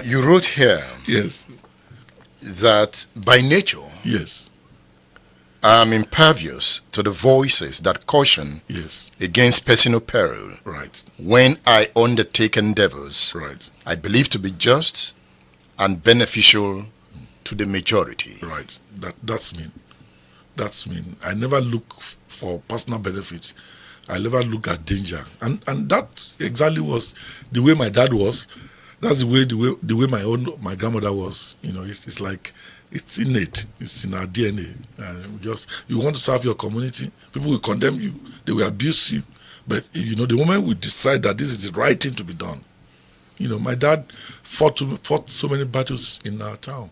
You wrote here Yes. that by nature, Yes. I'm impervious to the voices that caution Yes. against personal peril. Right. When I undertake endeavors, Right. I believe to be just and beneficial to the majority. Right. That's me. That's me. I never look for personal benefits. I never look at danger. And that exactly was the way my dad was. That's the way my grandmother was. You know, it's like it's innate. It's in our DNA. And you want to serve your community. People will condemn you. They will abuse you. But you know, the moment we decide that this is the right thing to be done, you know, my dad fought so many battles in our town.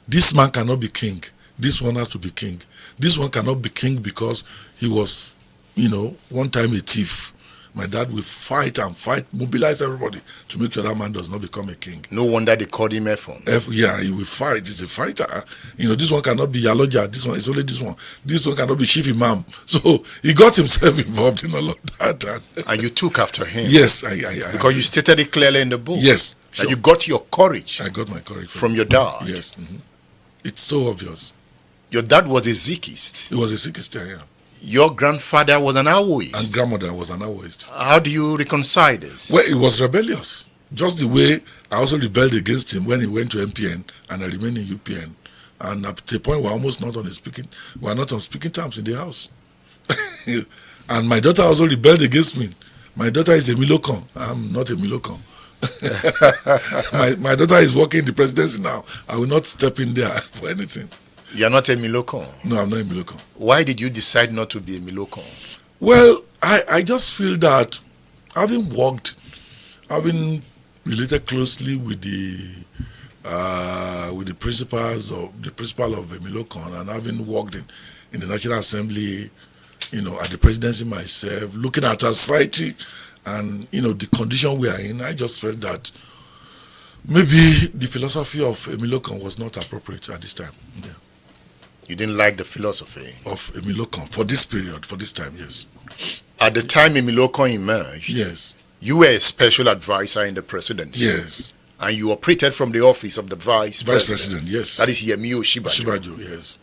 This man cannot be king. This one has to be king. This one cannot be king because he was, you know, one time a thief. My dad will fight, mobilize everybody to make sure that man does not become a king. No wonder they called him Efon. Yeah, he will fight. He's a fighter. You know, this one cannot be Yaloja. This one is only this one. This one cannot be Chief Imam. So he got himself involved in all of that. And you took after him. Yes, because you stated it clearly in the book. Yes, sure. And you got your courage. I got my courage from your dad. Yes, it's so obvious. Your dad was a Zikist. He was a Zikist, yeah. Your grandfather was an Awoist. And grandmother was an Awoist. How do you reconcile this? Well, he was rebellious. Just the way I also rebelled against him when he went to MPN and I remained in UPN. And at the point we're almost not on speaking terms in the house. And my daughter also rebelled against me. My daughter is Emilokan. I'm not Emilokan. my daughter is working in the presidency now. I will not step in there for anything. You are not Emilokan? No, I'm not Emilokan. Why did you decide not to be Emilokan? Well, I just feel that having related closely with the principals or the principal of Emilokan, and having worked in the National Assembly, you know, at the presidency myself, looking at our society and, you know, the condition we are in, I just felt that maybe the philosophy of Emilokan was not appropriate at this time. Yeah. You didn't like the philosophy of Emilokan for this period, for this time, yes. At the time Emilokan emerged, yes, you were a special advisor in the presidency. Yes. And you operated from the office of the vice president. Yes. That is Yemi Osinbajo, yes.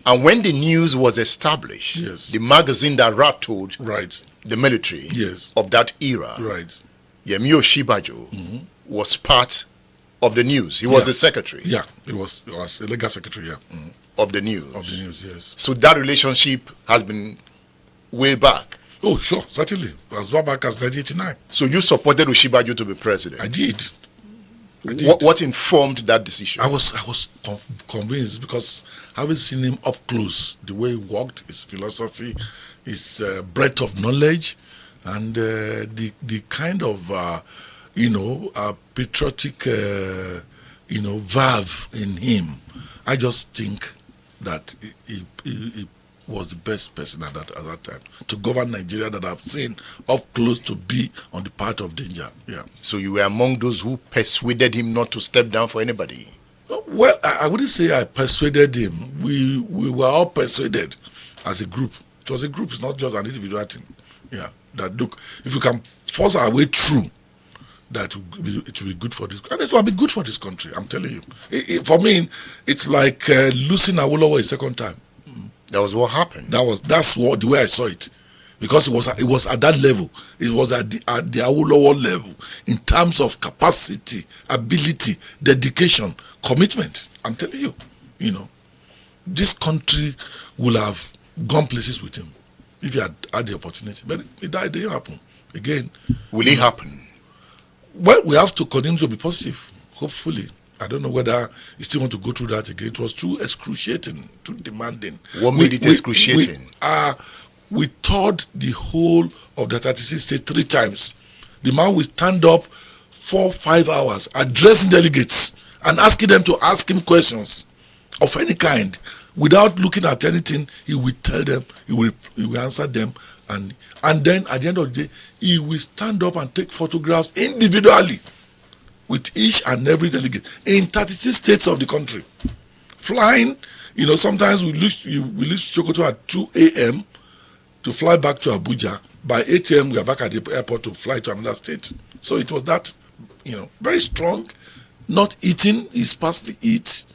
And when the news was established, yes, the magazine that rattled the military yes, of that era, right, Yemi Osinbajo was part of the news. He was the secretary. Yeah, he was a legal secretary, yeah. Of the news. Of the news, yes. So that relationship has been way back. Oh, sure, certainly. As far back as 1989. So you supported Osinbajo to be president? I did. What informed that decision? I was convinced because having seen him up close, the way he walked, his philosophy, his breadth of knowledge, and the kind of patriotic verve in him, I just think that he was the best person at that time to govern Nigeria that I've seen up close to be on the path of danger. Yeah. So you were among those who persuaded him not to step down for anybody? Well, I wouldn't say I persuaded him. We were all persuaded as a group. It was a group. It's not just an individual thing. Yeah. That look, if we can force our way through, that it will be good for this, and it will be good for this country. I'm telling you. For me, it's like losing Awolowo a second time. That was what happened. That's the way I saw it, because it was at that level. It was at the Awolowo level in terms of capacity, ability, dedication, commitment. I'm telling you, this country will have gone places with him if he had the opportunity. But it didn't happen. Again, will it happen? Well, we have to continue to be positive. Hopefully. I don't know whether you still want to go through that again. It was too excruciating, too demanding. What made it excruciating? We toured the whole of the 36 states 3 times. The man will stand up 4-5 hours addressing delegates and asking them to ask him questions of any kind. Without looking at anything, he will tell them, he will answer them, and then at the end of the day, he will stand up and take photographs individually with each and every delegate in 36 states of the country. Flying, sometimes we leave Sokoto at 2 a.m. to fly back to Abuja. By 8 a.m. we are back at the airport to fly to another state. So it was that, very strong not eating, he sparsely eats,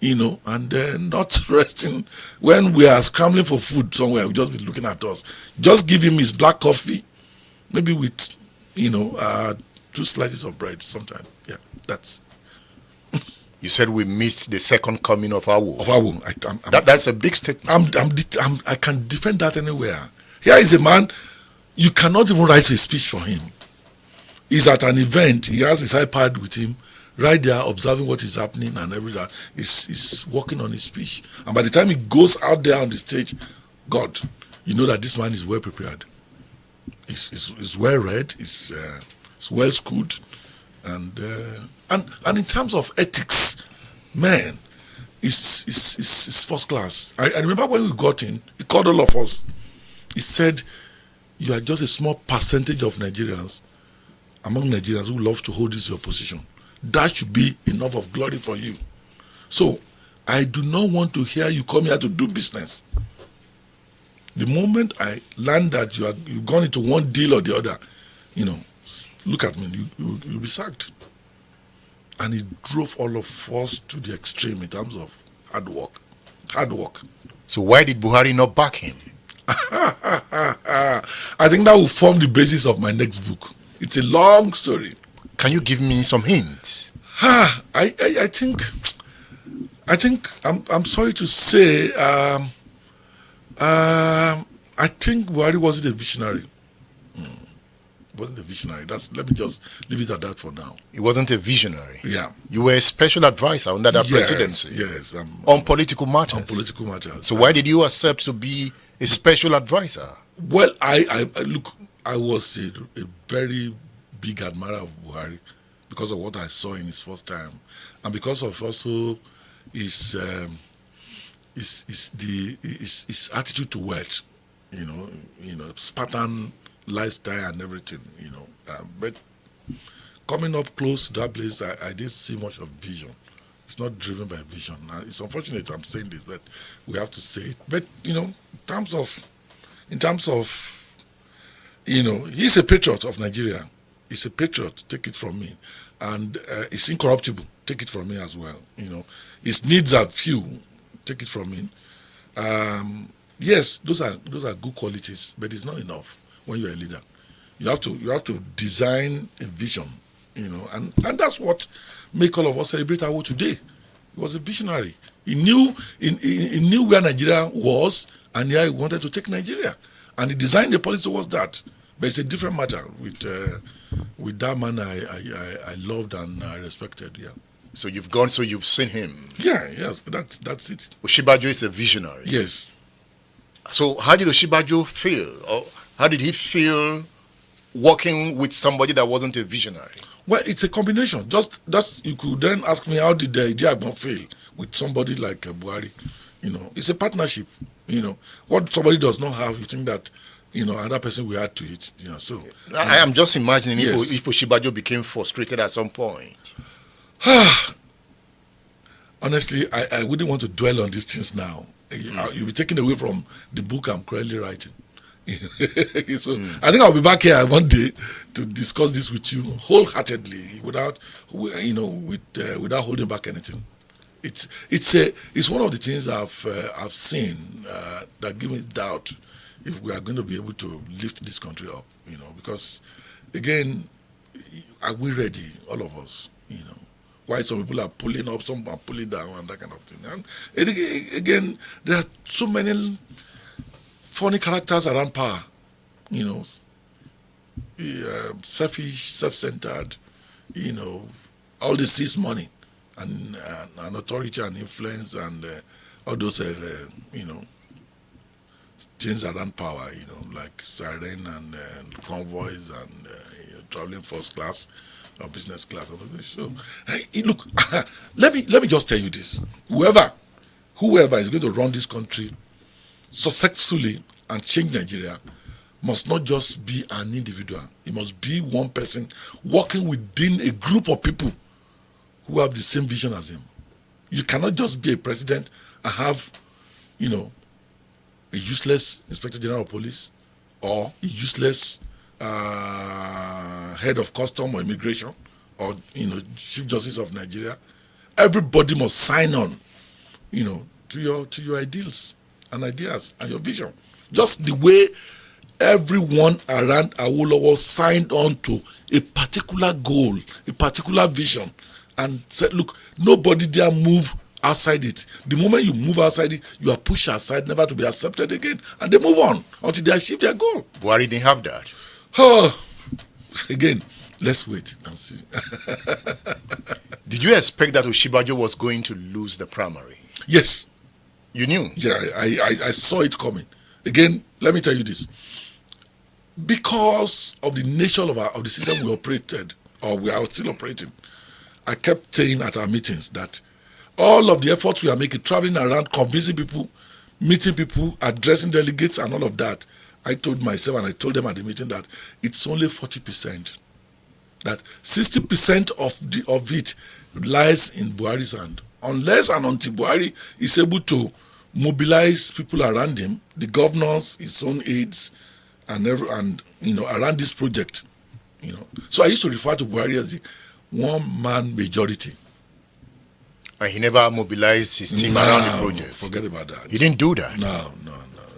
and then not resting. When we are scrambling for food somewhere, we just be looking at us. Just give him his black coffee, maybe with, 2 slices of bread sometime. Yeah, that's. You said we missed the second coming of Awo. Of Awo. That's a big statement. I can defend that anywhere. Here is a man, you cannot even write a speech for him. He's at an event, he has his iPad with him, right there observing what is happening and everything. He's working on his speech. And by the time he goes out there on the stage, God, you know that this man is well prepared. He's well read, he's well schooled, and in terms of ethics, man, it's first class. I remember when we got in, he called all of us. He said, "You are just a small percentage of Nigerians, among Nigerians who love to hold this your position. That should be enough of glory for you. So, I do not want to hear you come here to do business. The moment I learn that you've gone into one deal or the other, look at me, you'll be sacked." And he drove all of us to the extreme in terms of hard work. Hard work. So why did Buhari not back him? I think that will form the basis of my next book. It's a long story. Can you give me some hints? I think I'm sorry to say I think Buhari wasn't a visionary. Wasn't a visionary. Let me just leave it at that for now. He wasn't a visionary. Yeah. You were a special advisor under that presidency. Yes. On political matters. On political matters. So why did you accept to be a special advisor? Well, I was a very big admirer of Buhari because of what I saw in his first time, and because of also his attitude to wealth, Spartan lifestyle and everything, but coming up close to that place, I didn't see much of vision. It's not driven by vision. Now, it's unfortunate I'm saying this, but we have to say it. But in terms of, he's a patriot of Nigeria. He's a patriot. Take it from me, and he's incorruptible. Take it from me as well. His needs are few. Take it from me. Yes, those are good qualities, but it's not enough. When you're a leader, you have to design a vision, and that's what make all of us celebrate Awo today. He was a visionary. He knew where Nigeria was, and he wanted to take Nigeria, and he designed a policy towards that. But it's a different matter with that man I loved and I respected. Yeah. So you've gone. So you've seen him. Yeah. Yes. That's it. Osinbajo is a visionary. Yes. So how did Osinbajo feel? Or how did he feel working with somebody that wasn't a visionary? Well, it's a combination. Just you could then ask me, how did the idea not fail with somebody like Buhari? It's a partnership. What somebody does not have, you think that another person will add to it. So I am just imagining yes. if Osinbajo became frustrated at some point. Honestly, I wouldn't want to dwell on these things now. You'll be taken away from the book I'm currently writing. So I think I'll be back here one day to discuss this with you wholeheartedly, without holding back anything. It's one of the things I've seen that give me doubt if we are going to be able to lift this country up. Because again, are we ready, all of us? Why some people are pulling up, some are pulling down, and that kind of thing. And again, there are so many funny characters around power, selfish, self-centered, all this sees money and authority and influence and all those, things around power, like siren and convoys and traveling first class or business class. So, look, let me just tell you this: whoever is going to run this country successfully and change Nigeria must not just be an individual. It must be one person working within a group of people who have the same vision as him. You cannot just be a president and have, a useless Inspector General of Police or a useless head of custom or immigration or Chief Justice of Nigeria, everybody must sign on, to your ideals and ideas and your vision. Just the way everyone around Awolowo signed on to a particular goal, a particular vision, and said, look, nobody dare move outside it. The moment you move outside it, you are pushed aside, never to be accepted again, and they move on until they achieve their goal. Buhari didn't have that. Again, let's wait and see. Did you expect that Osinbajo was going to lose the primary? Yes. You knew? Yeah, I saw it coming. Again, let me tell you this. Because of the nature of the system we operated, or we are still operating, I kept saying at our meetings that all of the efforts we are making, traveling around, convincing people, meeting people, addressing delegates and all of that, I told myself and I told them at the meeting that it's only 40%. That 60% of it lies in Buhari's hand. Unless and until Buhari is able to mobilize people around him, the governors, his own aides, and around this project. So I used to refer to Buhari as the one-man majority. And he never mobilized his team around the project. Forget about that. He didn't do that. No.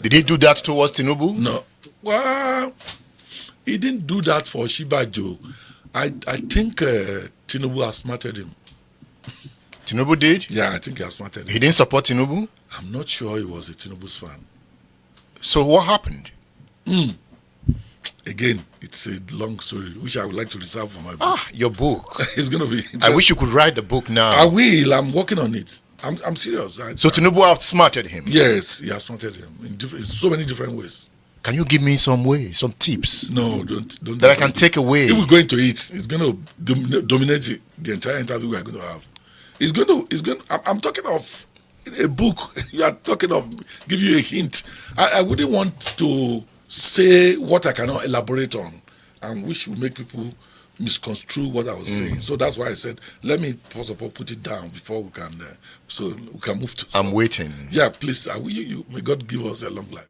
Did he do that towards Tinubu? No. Well, he didn't do that for Osinbajo. I think Tinubu outsmarted him. Tinubu did? Yeah, I think he outsmarted him. He didn't support Tinubu? I'm not sure he was a Tinubu's fan. So what happened? Again, it's a long story, which I would like to reserve for my book. Your book. It's going to be I wish you could write the book now. I will. I'm working on it. I'm serious. So Tinubu outsmarted him? Yes, he outsmarted him in so many different ways. Can you give me some ways, some tips? No, don't. That I can take away. If we're going to it, it's going to dominate the entire interview we are going to have. I'm talking of a book. You are talking of give you a hint. I wouldn't want to say what I cannot elaborate on, and which will make people misconstrue what I was saying. So that's why I said, let me first of all put it down before we can, so we can move to. I'm waiting. Yeah, please. May God give us a long life.